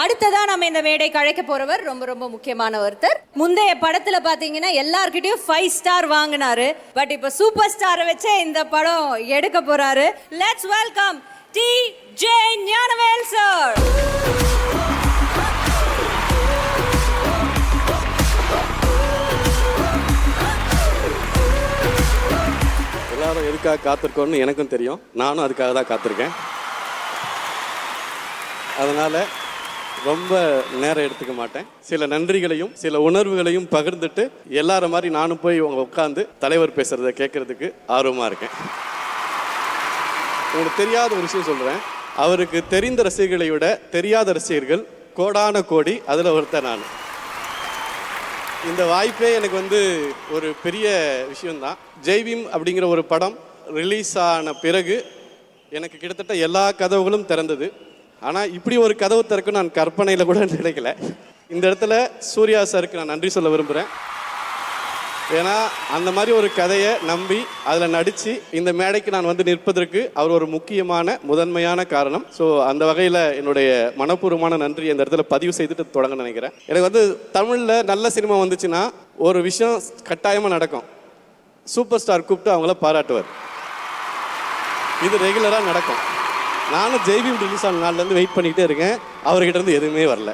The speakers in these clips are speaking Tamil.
அடுத்ததா நம்ம இந்த மேடை கழைக்க போறவர் ரொம்ப ரொம்ப முக்கியமான ஒருத்தர். முந்தைய படத்துல பாத்தீங்கன்னா எல்லார்கிட்டயும் 5 ஸ்டார் வாங்கினாரு. பட் இப்ப சூப்பர் ஸ்டாரை வச்சே இந்த படம் எடுக்க போறாரு. Let's welcome TJ. Gnanavel sir. எல்லாரும் எதுக்காக காத்திருக்கோன்னு எனக்கும் தெரியும். நானும் அதுக்காக தான் காத்திருக்கேன். அதனால் ரொம்ப நேரம் எடுத்துக்க மாட்டேன். சில நன்றிகளையும் சில உணர்வுகளையும் பகிர்ந்துட்டு எல்லார மாதிரி நானும் போய் உட்காந்து தலைவர் பேசுகிறத கேட்குறதுக்கு ஆர்வமாக இருக்கேன். உங்களுக்கு தெரியாத ஒரு விஷயம் சொல்கிறேன். அவருக்கு தெரிந்த ரசிகர்களை விட தெரியாத ரசிகர்கள் கோடான கோடி. அதில் ஒருத்தர் நான். இந்த வாய்ப்பே எனக்கு ஒரு பெரிய விஷயம்தான். ஜெய்பீம் அப்படிங்கிற ஒரு படம் ரிலீஸ் ஆன பிறகு எனக்கு கிட்டத்தட்ட எல்லா கதவுகளும் திறந்தது. ஆனால் இப்படி ஒரு கதவு திறக்கும் நான் கற்பனையில் கூட நினைக்கல. இந்த இடத்துல சூர்யா சாருக்கு நான் நன்றி சொல்ல விரும்புகிறேன். ஏன்னா அந்த மாதிரி ஒரு கதையை நம்பி அதில் நடித்து இந்த மேடைக்கு நான் நிற்பதற்கு அவர் ஒரு முக்கியமான முதன்மையான காரணம். ஸோ அந்த வகையில் என்னுடைய மனப்பூர்வமான நன்றி இந்த இடத்துல பதிவு செய்துட்டு தொடங்க நினைக்கிறேன். எனக்கு தமிழில் நல்ல சினிமா வந்துச்சுன்னா ஒரு விஷயம் கட்டாயமாக நடக்கும். சூப்பர் ஸ்டார் கூப்பிட்டு அவங்கள பாராட்டுவார். இது ரெகுலராக நடக்கும். நானும் ஜெய்பீம் ரிலீஸ் ஆன நாள்லேருந்து வெயிட் பண்ணிகிட்டே இருக்கேன். அவர்கிட்ட இருந்து எதுவுமே வரல.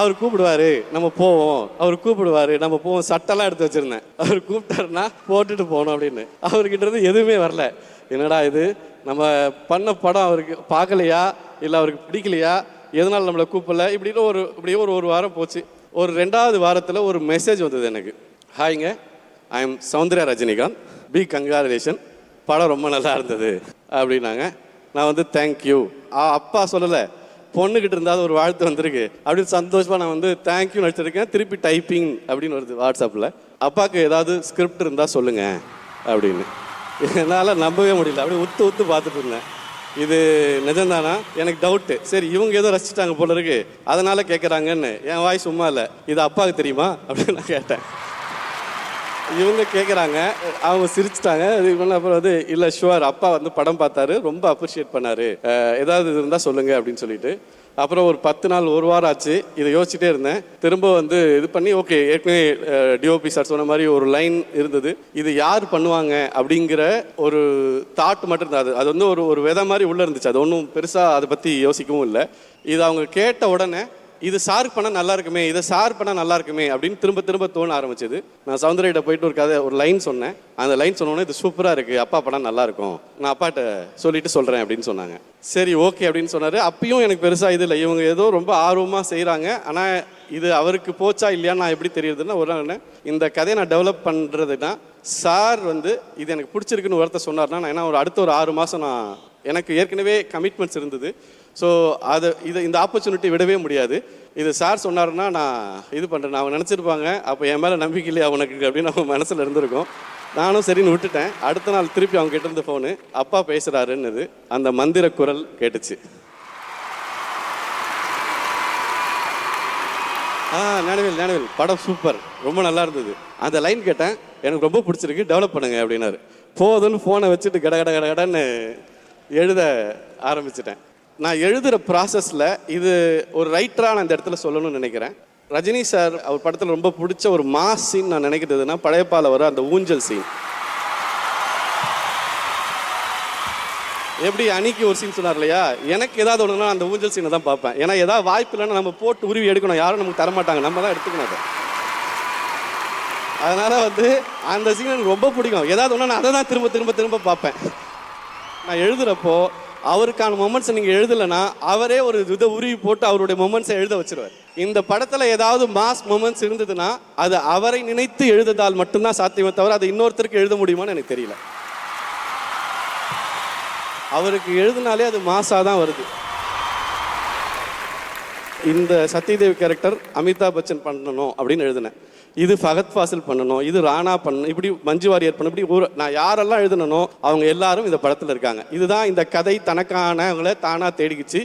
அவர் கூப்பிடுவார், நம்ம போவோம். அவர் கூப்பிடுவார், நம்ம போவோம். சட்டெல்லாம் எடுத்து வச்சுருந்தேன். அவர் கூப்பிட்டாருன்னா போட்டுட்டு போகணும் அப்படின்னு. அவர்கிட்ட இருந்து எதுவுமே வரல. என்னடா இது, நம்ம பண்ண படம் அவருக்கு பார்க்கலையா இல்லை அவருக்கு பிடிக்கலையா, எதனால் நம்மளை கூப்பிடல, இப்படியே ஒரு வாரம் போச்சு. ஒரு 2வது வாரத்தில் ஒரு மெசேஜ் வந்தது எனக்கு. ஹாய்ங்க, I am Soundarya Rajinikanth, be congratulation, படம் ரொம்ப நல்லா இருந்தது அப்படின்னாங்க. நான் தேங்க்யூ. அப்பா சொல்லலை, பொண்ணுக்கிட்ட இருந்தால் ஒரு வாழ்த்து வந்திருக்கு அப்படின்னு சந்தோஷமாக நான் தேங்க்யூ நடிச்சிருக்கேன். திருப்பி டைப்பிங் அப்படின்னு வருது வாட்ஸ்அப்பில். அப்பாவுக்கு ஏதாவது ஸ்கிரிப்ட் இருந்தால் சொல்லுங்கள் அப்படின்னு. என்னால் நம்பவே முடியல. அப்படியே உத்து பார்த்துட்டு இருந்தேன். இது நிஜம்தானா எனக்கு டவுட்டு. சரி, இவங்க ஏதோ ரசிச்சிட்டாங்க போல இருக்கு, அதனால் கேட்குறாங்கன்னு. என் வாய் சும்மா இல்லை. இது அப்பாவுக்கு தெரியுமா அப்படின்னு நான் கேட்டேன். இவங்க கேட்குறாங்க, அவங்க சிரிச்சிட்டாங்க. அப்புறம் இல்லை ஷுவர், அப்பா படம் பார்த்தாரு, ரொம்ப அப்ரிஷியேட் பண்ணார், ஏதாவது இருந்தால் சொல்லுங்கள் அப்படின்னு சொல்லிட்டு. அப்புறம் ஒரு 10 நாள் ஒரு வாரம் ஆச்சு. இதை யோசிச்சுட்டே இருந்தேன். திரும்ப இது பண்ணி ஓகே, ஏற்கனவே டிஓபி சார் சொன்ன மாதிரி ஒரு லைன் இருந்தது. இது யார் பண்ணுவாங்க அப்படிங்கிற ஒரு தாட் மட்டும் இருந்தது. அது ஒரு விதை மாதிரி உள்ளே இருந்துச்சு. அது ஒன்றும் பெருசாக அதை பற்றி யோசிக்கவும் இல்லை. இது அவங்க கேட்ட உடனே இது சார் பண்ணால் நல்லா இருக்குமே, இதை சார் பண்ணால் நல்லா இருக்குமே அப்படின்னு திரும்ப தோண ஆரம்பிச்சது. நான் சௌந்தர்யிட்ட போயிட்டு ஒரு லைன் சொன்னேன். அந்த லைன் சொன்னோன்னே இது சூப்பராக இருக்குது, அப்பா படம் நல்லா இருக்கும், நான் அப்பாட்ட சொல்லிட்டு சொல்கிறேன் அப்படின்னு சொன்னாங்க. சரி ஓகே அப்படின்னு சொன்னார். அப்பயும் எனக்கு பெருசாக இது இல்லை. இவங்க ஏதோ ரொம்ப ஆர்வமாக செய்கிறாங்க. ஆனால் இது அவருக்கு போச்சா இல்லையான்னு நான் எப்படி தெரியுதுன்னா, ஒரு நாள் இந்த கதையை நான் டெவலப் பண்ணுறதுன்னா சார் இது எனக்கு பிடிச்சிருக்குன்னு ஒருத்தர் சொன்னார்னா, நான் ஏன்னா அடுத்த ஒரு 6 மாதம் எனக்கு ஏற்கனவே கமிட்மெண்ட்ஸ் இருந்தது. ஸோ இந்த ஆப்பர்ச்சுனிட்டி விடவே முடியாது. இது சார் சொன்னார்னா நான் இது பண்ணுறேன். அவங்க நினச்சிருப்பாங்க, அப்போ என் மேலே நம்பிக்கை இல்லையா அவனுக்கு அப்படின்னு அவங்க மனசில் இருந்திருக்கும். நானும் சரின்னு விட்டுட்டேன். அடுத்த நாள் திருப்பி அவங்க கிட்ட இருந்து ஃபோனு, அப்பா பேசுகிறாருன்னு அந்த மந்திர குரல் கேட்டுச்சு. ஞானவேல் படம் சூப்பர், ரொம்ப நல்லா இருந்தது. அந்த லைன் கேட்டேன், எனக்கு ரொம்ப பிடிச்சிருக்கு, டெவலப் பண்ணுங்க அப்படின்னாரு. போதுன்னு ஃபோனை வச்சுட்டு கடன்னு எழுத ஆரம்பிச்சிட்டேன். நான் எழுதுகிற ப்ராசஸில் இது ஒரு ரைட்டராக நான் இந்த இடத்துல சொல்லணும்னு நினைக்கிறேன். ரஜினி சார் அவர் படத்தில் ரொம்ப பிடிச்ச ஒரு மாஸ் சீன் நான் நினைக்கிறதுனா பழையப்பால வர அந்த ஊஞ்சல் சீன். எப்படி அன்னைக்கு ஒரு சீன் சொன்னார் இல்லையா, எனக்கு ஏதாவது ஒன்றுனா அந்த ஊஞ்சல் சீனை தான் பார்ப்பேன். ஏன்னா ஏதாவது வாய்ப்பு இல்லைன்னா நம்ம போட்டு உருவி எடுக்கணும், யாரும் நமக்கு தரமாட்டாங்க, நம்ம தான் எடுத்துக்கணும் அதை. அதனால் அந்த சீன் எனக்கு ரொம்ப பிடிக்கும். ஏதாவது ஒன்று நான் அதை தான் திரும்ப பார்ப்பேன். நான் எழுதுகிறப்போ அவருக்கான மொமெண்ட்ஸை நீங்கள் எழுதலைன்னா அவரே ஒரு இதை உருவி போட்டு அவருடைய மொமெண்ட்ஸை எழுத வச்சிருவார். இந்த படத்தில் ஏதாவது மாஸ் மொமெண்ட்ஸ் இருந்ததுன்னா அது அவரை நினைத்து எழுதுதால் மட்டும்தான் சாத்தியமே தவிர அது இன்னொருத்தருக்கு எழுத முடியுமான்னு எனக்கு தெரியல. அவருக்கு எழுதினாலே அது மாஸாக தான் வருது. இந்த சத்யதேவ் கேரக்டர் அமிதாப் பச்சன் பண்ணணும் அப்படின்னு எழுதினேன். இது ஃபகத் ஃபாசில் பண்ணணும், இது ராணா பண்ணணும், இப்படி மஞ்சு வாரியர் பண்ணணும், இப்படி நான் யாரெல்லாம் எழுதணும் அவங்க எல்லாரும் இந்த படத்தில் இருக்காங்க. இதுதான் இந்த கதை தனக்கானவங்களை தானாக தேடிக்கிச்சு.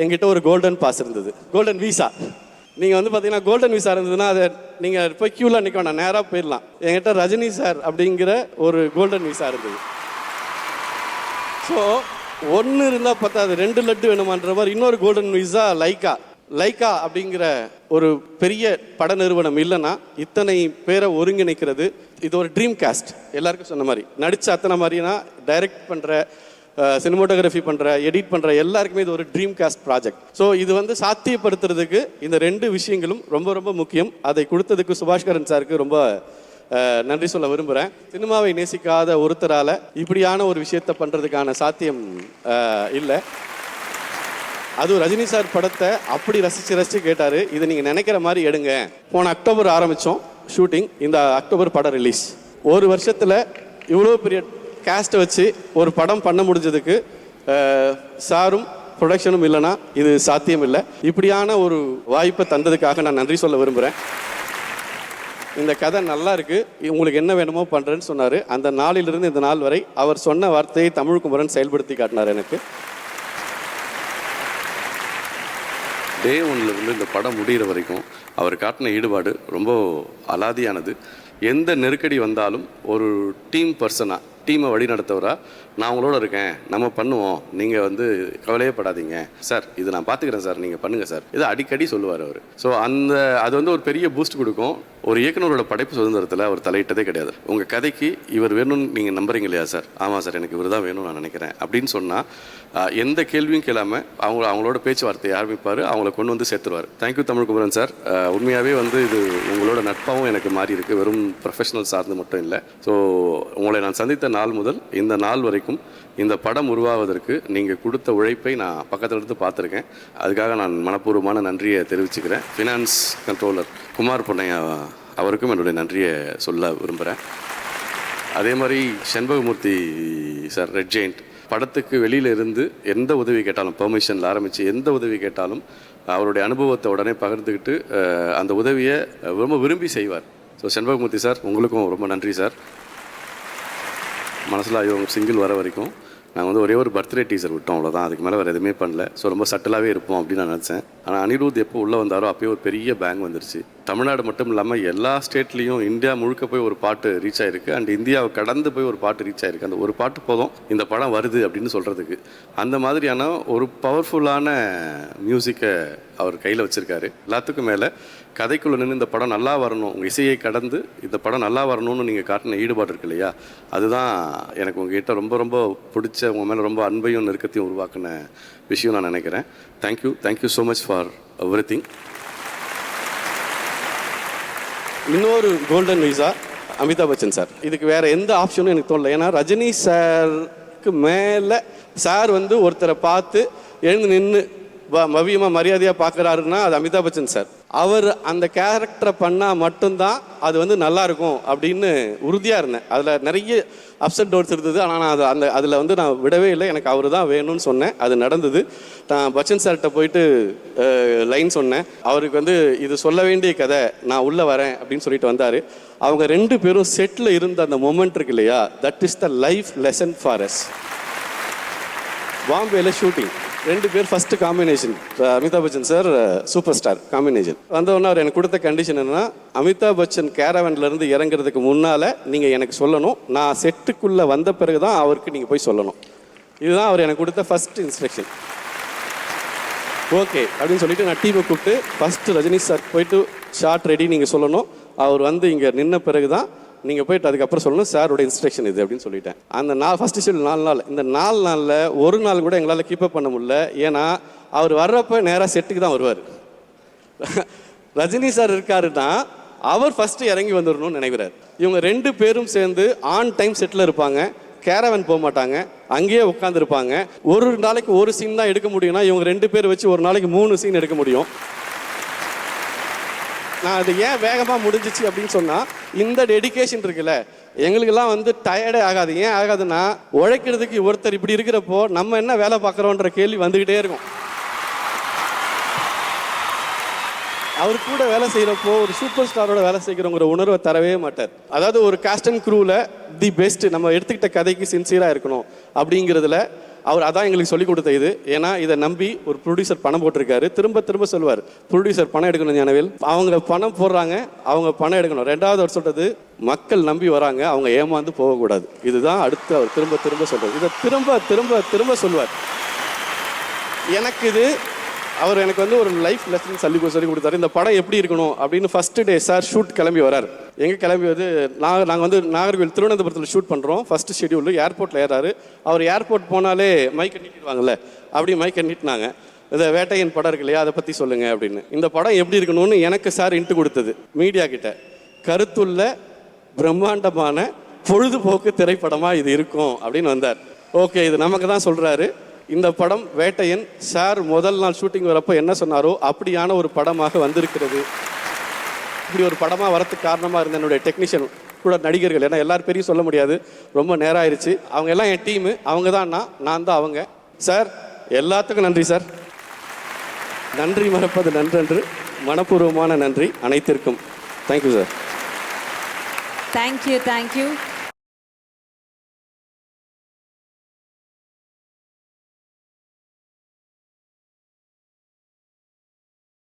எங்கிட்ட ஒரு கோல்டன் பாஸ் இருந்தது, கோல்டன் வீசா. நீங்கள் பார்த்தீங்கன்னா கோல்டன் விசா இருந்ததுன்னா அதை நீங்கள் போய் க்யூவில் நிற்க வேண்டாம், நேராக போயிடலாம். என்கிட்ட ரஜினி சார் அப்படிங்கிற ஒரு கோல்டன் விசா இருந்தது. ஸோ ஒன்று இருந்தால் பார்த்தா அது 2 லட்டு வேணுமான்ற மாதிரி இன்னொரு கோல்டன் விசா லைக்கா லைக்கா அப்படிங்கிற ஒரு பெரிய பட நிறுவனம் இல்லைன்னா இத்தனை பேரை ஒருங்கிணைக்கிறது இது ஒரு ட்ரீம் காஸ்ட். எல்லாருக்கும் சொன்ன மாதிரி நடித்த அத்தனை மாதிரினா டைரக்ட் பண்ணுற, சினிமோட்டோகிராஃபி பண்ணுற, எடிட் பண்ணுற எல்லாருக்குமே இது ஒரு ட்ரீம் காஸ்ட் ப்ராஜெக்ட். ஸோ இது வந்து சாத்தியப்படுத்துறதுக்கு இந்த ரெண்டு விஷயங்களும் ரொம்ப ரொம்ப முக்கியம். அதை கொடுத்ததுக்கு சுபாஷ்கரன் சாருக்கு ரொம்ப நன்றி சொல்ல விரும்புகிறேன். சினிமாவை நேசிக்காத ஒருத்தரால் இப்படியான ஒரு விஷயத்தை பண்ணுறதுக்கான சாத்தியம் இல்லை. அதுவும் ரஜினி சார் படத்தை அப்படி ரசித்து கேட்டார், இதை நீங்கள் நினைக்கிற மாதிரி எடுங்க. போன அக்டோபர் ஆரம்பித்தோம் ஷூட்டிங், இந்த அக்டோபர் படம் ரிலீஸ். ஒரு வருஷத்தில் இவ்வளோ பெரிய கேஸ்ட்டை வச்சு ஒரு படம் பண்ண முடிஞ்சதுக்கு சாரும் ப்ரொடக்ஷனும் இல்லைன்னா இது சாத்தியம் இல்லை. இப்படியான ஒரு வாய்ப்பை தந்ததுக்காக நான் நன்றி சொல்ல விரும்புகிறேன். இந்த கதை நல்லா இருக்குது, உங்களுக்கு என்ன வேணுமோ பண்ணுறேன்னு சொன்னார். அந்த நாளிலிருந்து இந்த நாள் வரை அவர் சொன்ன வார்த்தையை தமிழ் குமரன் செயல்படுத்தி காட்டினார். எனக்கு டே ஒன்லேருந்து இந்த படம் முடிகிற வரைக்கும் அவர் காட்டின ஈடுபாடு ரொம்ப அலாதியானது. எந்த நெருக்கடி வந்தாலும் ஒரு டீம் பர்சனாக, டீமை வழி நடத்தவரா, நான் உங்களோட இருக்கேன், நம்ம பண்ணுவோம், நீங்கள் வந்து கவலையே படாதீங்க சார், இது நான் பார்த்துக்கிறேன் சார், நீங்கள் பண்ணுங்கள் சார், இதை அடிக்கடி சொல்லுவார் அவர். ஸோ அது வந்து ஒரு பெரிய பூஸ்ட் கொடுக்கும். ஒரு இயக்குனரோட படைப்பு சுதந்திரத்தில் அவர் தலையிட்டதே கிடையாது. உங்கள் கதைக்கு இவர் வேணும்னு நீங்கள் நம்புறீங்க இல்லையா சார்? ஆமாம் சார், எனக்கு இவர் தான் வேணும்னு நான் நினைக்கிறேன் அப்படின்னு சொன்னால் எந்த கேள்வியும் கேளாமல் அவங்களோட பேச்சுவார்த்தையை ஆரம்பிப்பார், அவங்கள கொண்டு வந்து சேர்த்துருவார். Thank you Tamil Kumaran sir. உண்மையாகவே வந்து இது உங்களோட நட்பாகவும் எனக்கு மாறி இருக்குது, வெறும் ப்ரொஃபஷனல் சார்ந்து மட்டும் இல்லை. ஸோ உங்களை நான் சந்தித்த நாள் முதல் இந்த நாள் வரைக்கும் இந்த படம் உருவாவதற்கு நீங்கள் கொடுத்த உழைப்பை நான் பக்கத்தில் இருந்து பார்த்துருக்கேன். அதுக்காக நான் மனப்பூர்வமான நன்றியை தெரிவிச்சுக்கிறேன். ஃபினான்ஸ் கண்ட்ரோலர் குமார் பொன்னையா அவருக்கும் என்னுடைய நன்றியை சொல்ல விரும்புகிறேன். அதே மாதிரி செண்பகமூர்த்தி சார், ரெட் ஜெயிண்ட் படத்துக்கு வெளியில் இருந்து எந்த உதவி கேட்டாலும், பெர்மிஷனில் ஆரம்பித்து எந்த உதவி கேட்டாலும் அவருடைய அனுபவத்தை உடனே பகிர்ந்துக்கிட்டு அந்த உதவியை ரொம்ப விரும்பி செய்வார். ஸோ செண்பகமூர்த்தி சார், உங்களுக்கும் ரொம்ப நன்றி சார். மனசில் ஐயோ சிங்கிள் வர வரைக்கும் நாங்கள் வந்து ஒரே ஒரு பர்த்டே டீசர் விட்டோம், அவ்வளோதான். அதுக்கு மேலே வேறு எதுவுமே பண்ணல. ஸோ ரொம்ப சட்டிலாகவே இருப்போம் அப்படின்னு நான் நினச்சேன். ஆனால் அனிருத் எப்போ உள்ளே வந்தாரோ அப்போயே ஒரு பெரிய பேங்க் வந்துருச்சு. தமிழ்நாடு மட்டும் இல்லாமல் எல்லா ஸ்டேட்லேயும் இந்தியா முழுக்க போய் ஒரு பாட்டு ரீச் ஆகிருக்கு. அண்ட் இந்தியாவை கடந்து போய் ஒரு பாட்டு ரீச் ஆகிருக்கு. அந்த ஒரு பாட்டு போதும் இந்த படம் வருது அப்படின்னு சொல்கிறதுக்கு. அந்த மாதிரியான ஒரு பவர்ஃபுல்லான மியூசிக்கை அவர் கையில் வச்சுருக்காரு. எல்லாத்துக்கும் மேலே கதைக்குள்ளே நின்று இந்த படம் நல்லா வரணும், உங்கள் இசையை கடந்து இந்த படம் நல்லா வரணும்னு நீங்கள் காட்டின ஈடுபாடு இருக்கு இல்லையா, அதுதான் எனக்கு உங்ககிட்ட ரொம்ப ரொம்ப பிடிச்ச, உங்கள் மேலே ரொம்ப அன்பையும் நெருக்கத்தையும் உருவாக்கின விஷயம் நான் நினைக்கிறேன். Thank you so much for everything. இன்னொரு golden visa Amitabh Bachchan sir. இதுக்கு வேற எந்த ஆப்ஷனும் எனக்கு தோணல. ஏன்னா ரஜினி சாருக்கு மேலே சார் வந்து ஒருத்தரை பார்த்து எழுந்து நின்று மவியமாக மரியாதையாக பார்க்குறாருன்னா அது அமிதாப் பச்சன் சார். அவர் அந்த கேரக்டரை பண்ணால் மட்டும்தான் அது வந்து நல்லாயிருக்கும் அப்படின்னு உறுதியாக இருந்தேன். அதில் நிறைய அப்ஸ் அண்ட் டவுன்ஸ் இருந்தது. ஆனால் நான் அதில் வந்து நான் விடவே இல்லை. எனக்கு அவர் தான் வேணும்னு சொன்னேன். அது நடந்தது. நான் பச்சன் சார்கிட்ட போயிட்டு லைன் சொன்னேன். அவருக்கு வந்து இது சொல்ல வேண்டிய கதை, நான் உள்ளே வரேன் அப்படின்னு சொல்லிட்டு வந்தார். அவங்க ரெண்டு பேரும் செட்டில் இருந்த அந்த மொமெண்ட் இருக்கு இல்லையா, that is the life lesson for us. பாம்பேல ஷூட்டிங், ரெண்டு பேர் first combination, Amitabh Bachchan sir super star combination. வந்தவொடனே அவர் எனக்கு கொடுத்த கண்டிஷன் என்னன்னா, அமிதாப் பச்சன் கேரவன்லேருந்து இறங்குறதுக்கு முன்னால் நீங்கள் எனக்கு சொல்லணும், நான் செட்டுக்குள்ளே வந்த பிறகு தான் அவருக்கு நீங்கள் போய் சொல்லணும். இதுதான் அவர் எனக்கு கொடுத்த ஃபஸ்ட் இன்ஸ்ட்ரக்ஷன். ஓகே அப்படின்னு சொல்லிட்டு நான் டீமை கூப்பிட்டு ஃபஸ்ட்டு ரஜினி சார் போயிட்டு ஷார்ட் ரெடி நீங்கள் சொல்லணும், அவர் வந்து இங்கே நின்ன பிறகு தான் நீங்கள் போயிட்டு அதுக்கப்புறம் சொல்லணும், சாரோட இன்ஸ்ட்ரக்ஷன் இது அப்படின்னு சொல்லிட்டேன். அந்த நாள் ஃபஸ்ட்டு ஷெடியூல் 4 நாள். இந்த 4 நாளில் ஒரு நாள் கூட எங்களால் கீப்பப் பண்ண முடியல. ஏன்னா அவர் வர்றப்போ நேராக செட்டுக்கு தான் வருவார். ரஜினி சார் இருக்காருன்னா அவர் ஃபஸ்ட்டு இறங்கி வந்துடணும்னு நினைக்கிறார். இவங்க ரெண்டு பேரும் சேர்ந்து ஆன் டைம் செட்டில் இருப்பாங்க, கேரவன் போக மாட்டாங்க, அங்கேயே உட்காந்துருப்பாங்க. ஒரு நாளைக்கு ஒரு சீன் தான் எடுக்க முடியும்னா இவங்க ரெண்டு பேர் வச்சு ஒரு நாளைக்கு 3 சீன் எடுக்க முடியும். நான் அது ஏன் வேகமாக முடிஞ்சிச்சு அப்படின்னு சொன்னால், இந்த டெடிகேஷன் இருக்குல்ல, எங்களுக்கெல்லாம் வந்து டயர்டே ஆகாது. ஏன் ஆகாதுன்னா, உழைக்கிறதுக்கு ஒருத்தர் இப்படி இருக்கிறப்போ நம்ம என்ன வேலை பார்க்குறோன்ற கேள்வி வந்துக்கிட்டே இருக்கும். அவர் கூட வேலை செய்கிறப்போ ஒரு சூப்பர் ஸ்டாரோட வேலை செய்கிறோங்கிற உணர்வை தரவே மாட்டார். அதாவது ஒரு காஸ்ட் அண்ட் க்ரூவில் தி பெஸ்ட், நம்ம எடுத்துக்கிட்ட கதைக்கு சின்சியராக இருக்கணும் அப்படிங்கிறதுல அவர் அதான் எங்களுக்கு சொல்லிக் கொடுத்த இது. ஏன்னா இதை நம்பி ஒரு ப்ரொடியூசர் பணம் போட்டிருக்காரு. திரும்ப திரும்ப சொல்லுவார், ப்ரொடியூசர் பணம் எடுக்கணும் ஞானவேல், அவங்க பணம் போடுறாங்க, அவங்க பணம் எடுக்கணும். ரெண்டாவது அவர் சொல்கிறது, மக்கள் நம்பி வராங்க, அவங்க ஏமாந்து போகக்கூடாது. இதுதான் அடுத்து அவர் திரும்ப திரும்ப சொல்கிறது. இதை திரும்ப திரும்ப திரும்ப சொல்லுவார். எனக்கு இது அவர் எனக்கு வந்து ஒரு லைஃப் லெசன் சொல்லி கொடுத்தாரு. இந்த படம் எப்படி இருக்கணும் அப்படின்னு ஃபர்ஸ்ட் டே சார் ஷூட் கிளம்பி வராரு. எங்கே கிளம்பி வந்து நாங்கள் வந்து நாகர்கோவில் திருவனந்தபுரத்தில் ஷூட் பண்ணுறோம். ஃபர்ஸ்ட் ஷெடியூல் ஏர்போர்ட்டில் ஏறாரு. அவர் ஏர்போர்ட் போனாலே மைக்கை நீட்டிடுவாங்கல்ல, அப்படி மைக்கை நீட்டினாங்க. இந்த வேட்டையின் படம் இருக்கு இல்லையா, அதை பற்றி சொல்லுங்கள் அப்படின்னு. இந்த படம் எப்படி இருக்கணும்னு எனக்கு சார் இன்ட்டு கொடுத்தது மீடியா கிட்ட. கருத்துள்ள பிரம்மாண்டமான பொழுதுபோக்கு திரைப்படமாக இது இருக்கும் அப்படின்னு வந்தார். ஓகே, இது நமக்கு தான் சொல்கிறாரு. இந்த படம் வேட்டையன் சார் முதல் நாள் ஷூட்டிங் வரப்போ என்ன சொன்னாரோ அப்படியான ஒரு படமாக வந்திருக்கிறது. இப்படி ஒரு படமாக வரத்துக்கு காரணமாக இருந்த என்னுடைய டெக்னீஷியன் கூட நடிகர்கள், ஏன்னா எல்லாரும் பெரிய சொல்ல முடியாது, ரொம்ப நேரம் ஆயிடுச்சு. அவங்க எல்லாம் என் டீமு, அவங்க தான் நான் தான் அவங்க. சார் எல்லாத்துக்கும் நன்றி சார். நன்றி மறப்பது நன்றன்று, மனப்பூர்வமான நன்றி அனைத்திற்கும். Thank you sir. தேங்க்யூ.